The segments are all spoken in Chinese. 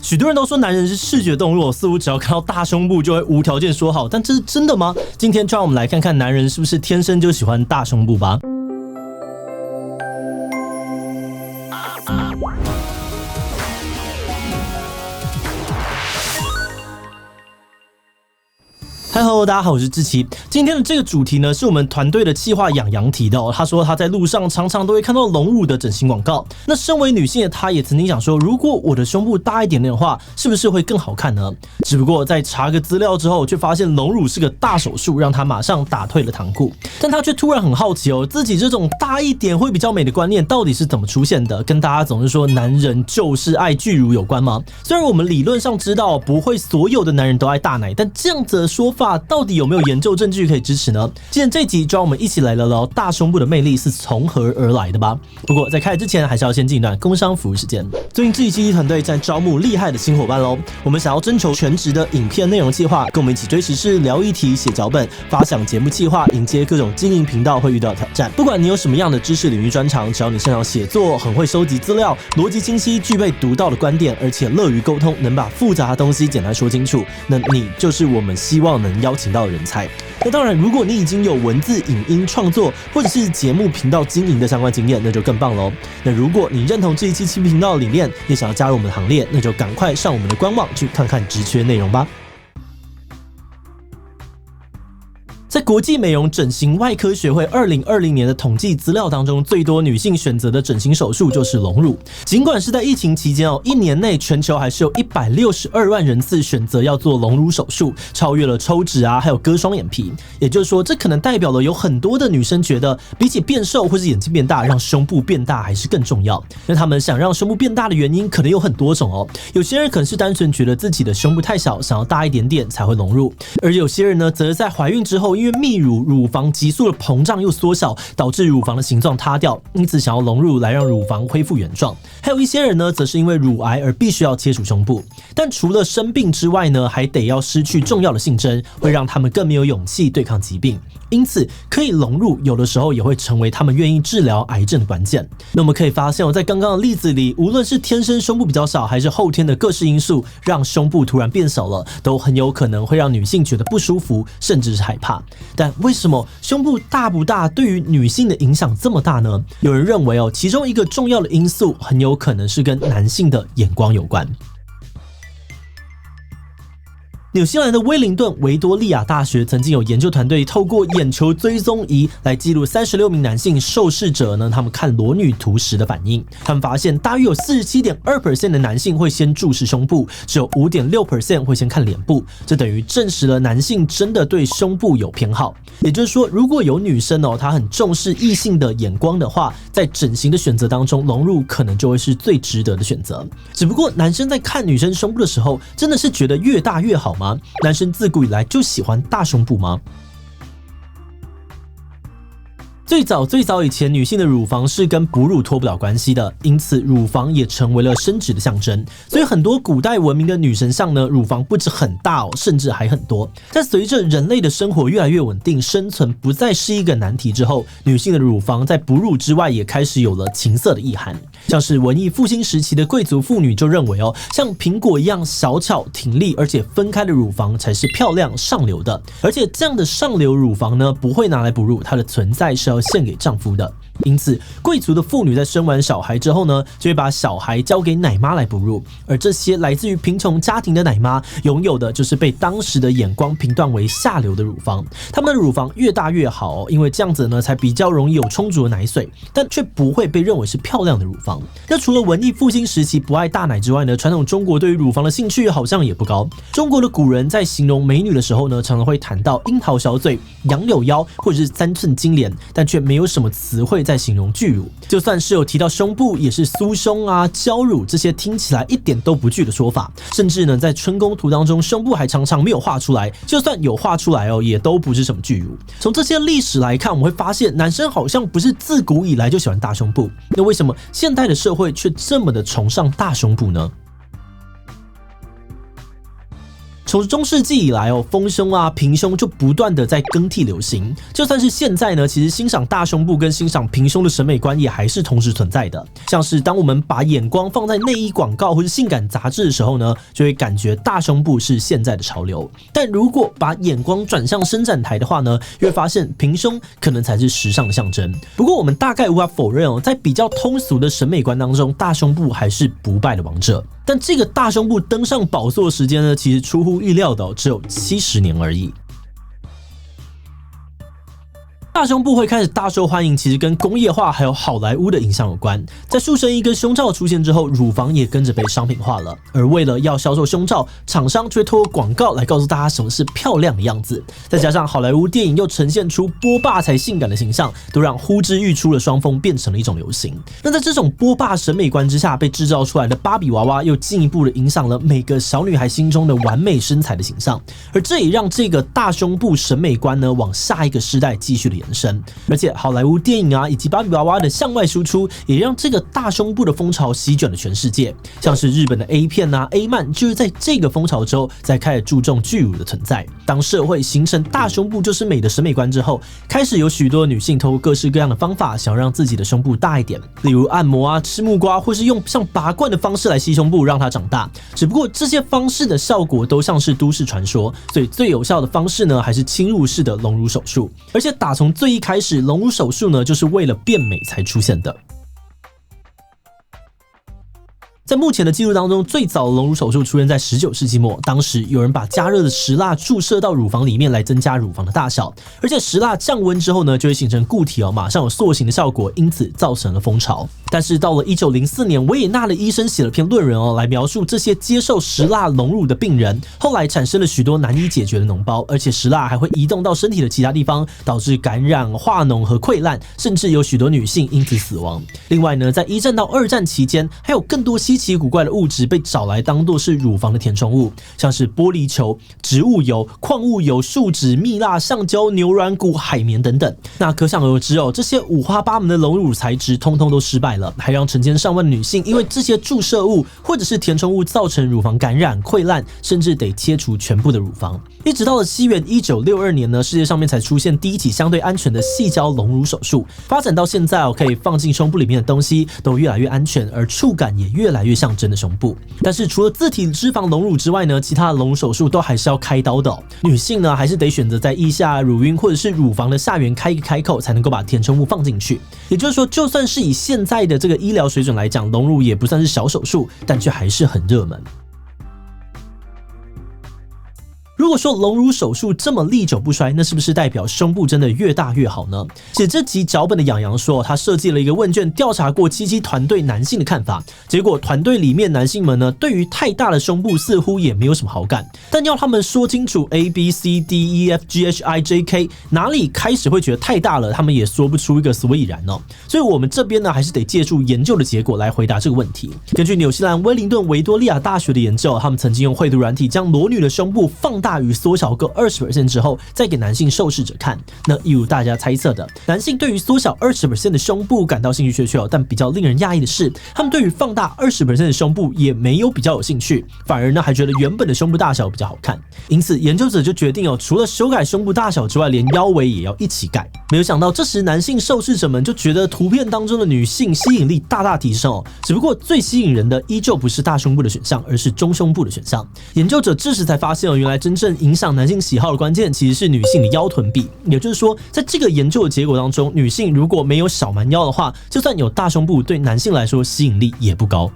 许多人都说男人是视觉动物，似乎只要看到大胸部就会无条件说好，但这是真的吗？今天就让我们来看看男人是不是天生就喜欢大胸部吧。Hello， 大家好，我是志祺。今天的这个主题呢，是我们团队的企划养羊提的哦。他说他在路上常常都会看到隆乳的整形广告。那身为女性的她也曾经想说，如果我的胸部大一点点的话，是不是会更好看呢？只不过在查个资料之后，却发现隆乳是个大手术，让他马上打退了堂鼓。但他却突然很好奇哦，自己这种大一点会比较美的观念到底是怎么出现的？跟大家总是说男人就是爱巨乳有关吗？虽然我们理论上知道不会所有的男人都爱大奶，但这样子的说法到底有没有研究证据可以支持呢？今天这一集就让我们一起来聊聊大胸部的魅力是从何而来的吧。不过在开始之前，还是要先进一段工商服务时间。最近志祺团队在招募厉害的新伙伴咯，我们想要征求全职的影片内容企划，跟我们一起追时事、聊议题、写脚本、发想节目企划，迎接各种经营频道会遇到的挑战。不管你有什么样的知识领域专长，只要你擅长写作，很会收集资料，逻辑清晰，具备独到的观点，而且乐于沟通，能把复杂的东西简单说清楚，那你就是我们希望能邀请到的人才。那当然，如果你已经有文字、影音创作或者是节目频道经营的相关经验，那就更棒咯。那如果你认同这一期7频道的理念，也想要加入我们的行列，那就赶快上我们的官网去看看职缺内容吧。在国际美容整形外科学会2020年的统计资料当中，最多女性选择的整形手术就是隆乳。尽管是在疫情期间一年内全球还是有162万人次选择要做隆乳手术，超越了抽脂还有割双眼皮。也就是说，这可能代表了有很多的女生觉得，比起变瘦或是眼睛变大，让胸部变大还是更重要。那她们想让胸部变大的原因可能有很多种哦。有些人可能是单纯觉得自己的胸部太小，想要大一点点才会隆乳，而有些人呢，则是在怀孕之后，因为泌乳乳房急速的膨胀又缩小，导致乳房的形状塌掉，因此想要隆乳来让乳房恢复原状。还有一些人呢，则是因为乳癌而必须要切除胸部。但除了生病之外呢，还得要失去重要的性征，会让他们更没有勇气对抗疾病。因此，可以隆乳有的时候也会成为他们愿意治疗癌症的关键。那我们可以发现在刚刚的例子里，无论是天生胸部比较小，还是后天的各式因素让胸部突然变小了，都很有可能会让女性觉得不舒服，甚至是害怕。但为什么胸部大不大对于女性的影响这么大呢？有人认为其中一个重要的因素很有可能是跟男性的眼光有关。纽西兰的威灵顿维多利亚大学曾经有研究团队透过眼球追踪仪来记录36名男性受试者呢，他们看裸女图时的反应。他们发现大约有 47.2% 的男性会先注视胸部，只有 5.6% 会先看脸部。这等于证实了男性真的对胸部有偏好。也就是说，如果有女生她很重视异性的眼光的话，在整形的选择当中，隆乳可能就会是最值得的选择。只不过男生在看女生胸部的时候，真的是觉得越大越好吗？男生自古以来就喜欢大胸部吗？最早以前，女性的乳房是跟哺乳脱不了关系的，因此乳房也成为了生殖的象征。所以很多古代文明的女神像呢，乳房不止很大甚至还很多。但随着人类的生活越来越稳定，生存不再是一个难题之后，女性的乳房在哺乳之外也开始有了情色的意涵。像是文艺复兴时期的贵族妇女就认为像苹果一样小巧挺立而且分开的乳房才是漂亮上流的，而且这样的上流乳房呢，不会拿来哺乳，它的存在是要献给丈夫的。因此，贵族的妇女在生完小孩之后呢，就会把小孩交给奶妈来哺乳。而这些来自于贫穷家庭的奶妈，拥有的就是被当时的眼光评断为下流的乳房。她们的乳房越大越好因为这样子呢，才比较容易有充足的奶水，但却不会被认为是漂亮的乳房。那除了文艺复兴时期不爱大奶之外呢，传统中国对于乳房的兴趣好像也不高。中国的古人在形容美女的时候呢，常常会谈到樱桃小嘴、杨柳腰或者是3寸金莲，但却没有什么词汇在形容巨乳。就算是有提到胸部，也是酥胸娇乳这些听起来一点都不巨的说法。甚至呢，在春宫图当中，胸部还常常没有画出来，就算有画出来也都不是什么巨乳。从这些历史来看，我们会发现男生好像不是自古以来就喜欢大胸部，那为什么现代的社会却这么的崇尚大胸部呢？从中世纪以来丰胸啊、平胸就不断的在更替流行。就算是现在呢，其实欣赏大胸部跟欣赏平胸的审美观也还是同时存在的。像是当我们把眼光放在内衣广告或是性感杂志的时候呢，就会感觉大胸部是现在的潮流。但如果把眼光转向伸展台的话呢，又会发现平胸可能才是时尚的象征。不过我们大概无法否认在比较通俗的审美观当中，大胸部还是不败的王者。但这个大胸部登上宝座的时间呢，其实出乎意料的只有70年而已。大胸部会开始大受欢迎，其实跟工业化还有好莱坞的影响有关。在塑身衣跟胸罩出现之后，乳房也跟着被商品化了。而为了要销售胸罩，厂商就会透过广告来告诉大家什么是漂亮的样子。再加上好莱坞电影又呈现出波霸才性感的形象，都让呼之欲出的双峰变成了一种流行。那在这种波霸审美观之下，被制造出来的芭比娃娃又进一步的影响了每个小女孩心中的完美身材的形象。而这也让这个大胸部审美观呢，往下一个世代继续的延伸。而且好莱坞电影啊以及芭比娃娃的向外输出，也让这个大胸部的风潮席卷了全世界。像是日本的 A 片啊 A 漫，就是在这个风潮之后才开始注重巨乳的存在。当社会形成大胸部就是美的审美观之后，开始有许多女性透过各式各样的方法，想要让自己的胸部大一点，例如按摩啊、吃木瓜，或是用像拔罐的方式来吸胸部让它长大。只不过这些方式的效果都像是都市传说，所以最有效的方式呢，还是侵入式的隆乳手术。而且打从最一开始，隆乳手术呢，就是为了变美才出现的。在目前的记录当中，最早的隆乳手术出现在19世纪末，当时有人把加热的石蜡注射到乳房里面来增加乳房的大小，而且石蜡降温之后呢，就会形成固体马上有塑形的效果，因此造成了风潮。但是到了1904年，维也纳的医生写了篇论文来描述这些接受石蜡隆乳的病人，后来产生了许多难以解决的脓包，而且石蜡还会移动到身体的其他地方，导致感染、化脓和溃烂，甚至有许多女性因此死亡。另外呢，在1战到2战期间，还有更多稀奇古怪的物质被找来当作是乳房的填充物，像是玻璃球、植物油、矿物油、树脂、蜜蜡、橡胶、牛软骨、海绵等等。那可想而知这些五花八门的隆乳材质通通都失败了，还让成千上万的女性因为这些注射物或者是填充物造成乳房感染、溃烂，甚至得切除全部的乳房。一直到了西元1962年呢，世界上面才出现第一起相对安全的矽胶隆乳手术。发展到现在可以放进胸部里面的东西都越来越安全，而触感也越来越像真的胸部。但是除了自体脂肪隆乳之外呢，其他的隆乳手术都还是要开刀的女性呢还是得选择在腋下、乳晕或者是乳房的下缘开一个开口，才能够把填充物放进去。也就是说，就算是以现在的这个医疗水准来讲，隆乳也不算是小手术，但却还是很热门。如果说隆乳手术这么历久不衰，那是不是代表胸部真的越大越好呢？写这集脚本的养羊说，他设计了一个问卷，调查过77团队男性的看法，结果团队里面男性们呢，对于太大的胸部似乎也没有什么好感，但要他们说清楚 A、B、C、D、E、F、G、H、I、J、K 哪里开始会觉得太大了，他们也说不出一个所以然所以我们这边呢，还是得借助研究的结果来回答这个问题。根据纽西兰威灵顿维多利亚大学的研究，他们曾经用绘图软体将裸女的胸部放大与缩小各 20% 之后，再给男性受试者看。那一如大家猜测的，男性对于缩小 20% 的胸部感到兴趣缺缺但比较令人讶异的是，他们对于放大 20% 的胸部也没有比较有兴趣，反而呢还觉得原本的胸部大小比较好看。因此研究者就决定除了修改胸部大小之外，连腰围也要一起改。没有想到这时男性受试者们就觉得图片当中的女性吸引力大大提升只不过最吸引人的依旧不是大胸部的选项，而是中胸部的选项。研究者这时才发现原来真正影响男性喜好的关键其实是女性的腰臀比。也就是说，在这个研究的结果当中，女性如果没有小蛮腰的话，就算有大胸部，对男性来说吸引力也不高。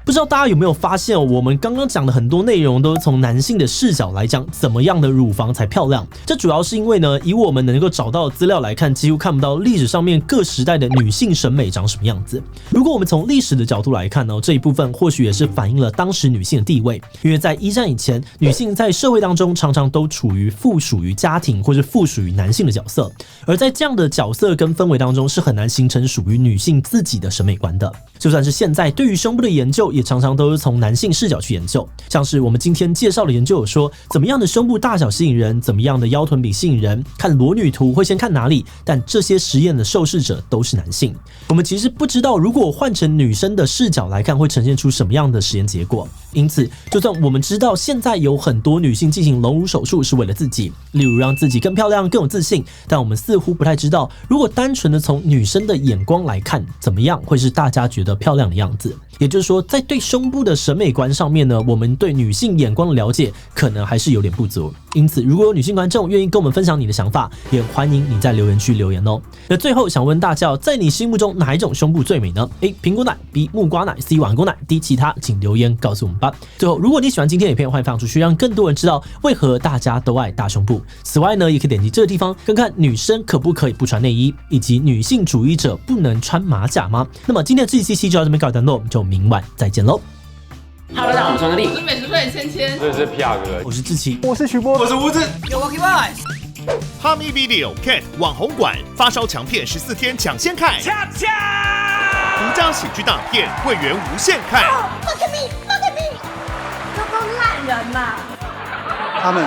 不知道大家有没有发现我们刚刚讲的很多内容都是从男性的视角来讲怎么样的乳房才漂亮。这主要是因为呢，以我们能够找到的资料来看，几乎看不到历史上面各时代的女性审美长什么样子。如果我们从历史的角度来看呢，这一部分或许也是反映了当时女性的地位。因为在1战以前，女性在社会当中常常都处于附属于家庭或是附属于男性的角色，而在这样的角色跟氛围当中，是很难形成属于女性自己的审美观的。就算是现在对于胸部的研究，也常常都是从男性视角去研究，像是我们今天介绍的研究有说，怎么样的胸部大小吸引人，怎么样的腰臀比吸引人，看裸女图会先看哪里，但这些实验的受试者都是男性。我们其实不知道，如果换成女生的视角来看，会呈现出什么样的实验结果。因此，就算我们知道现在有很多女性进行隆乳手术是为了自己，例如让自己更漂亮、更有自信，但我们似乎不太知道，如果单纯的从女生的眼光来看，怎么样会是大家觉得漂亮的样子。也就是说，在对胸部的审美观上面呢，我们对女性眼光的了解可能还是有点不足。因此，如果有女性观众愿意跟我们分享你的想法，也欢迎你在留言区留言哦。那最后想问大家，在你心目中哪一种胸部最美呢 ？A. 苹果奶 ，B. 木瓜奶 ，C. 碗公奶 ，D. 其他，请留言告诉我们吧。最后，如果你喜欢今天的影片，欢迎分享出去，让更多人知道为何大家都爱大胸部。此外呢，也可以点击这个地方看看女生可不可以不穿内衣，以及女性主义者不能穿马甲吗？那么今天的GCC就到这边告一段落，我们就明晚再见喽。Hello， 大家好，我是张力，我是美食队芊芊，这是皮亚哥，我是志奇，我是徐波，我是吴子。有 Walkie Boys。哈密 Video Cat 网红馆发烧强片14天抢先看，恰恰，独家喜剧大片会员无限看。Look at me， 都烂人嘛！他们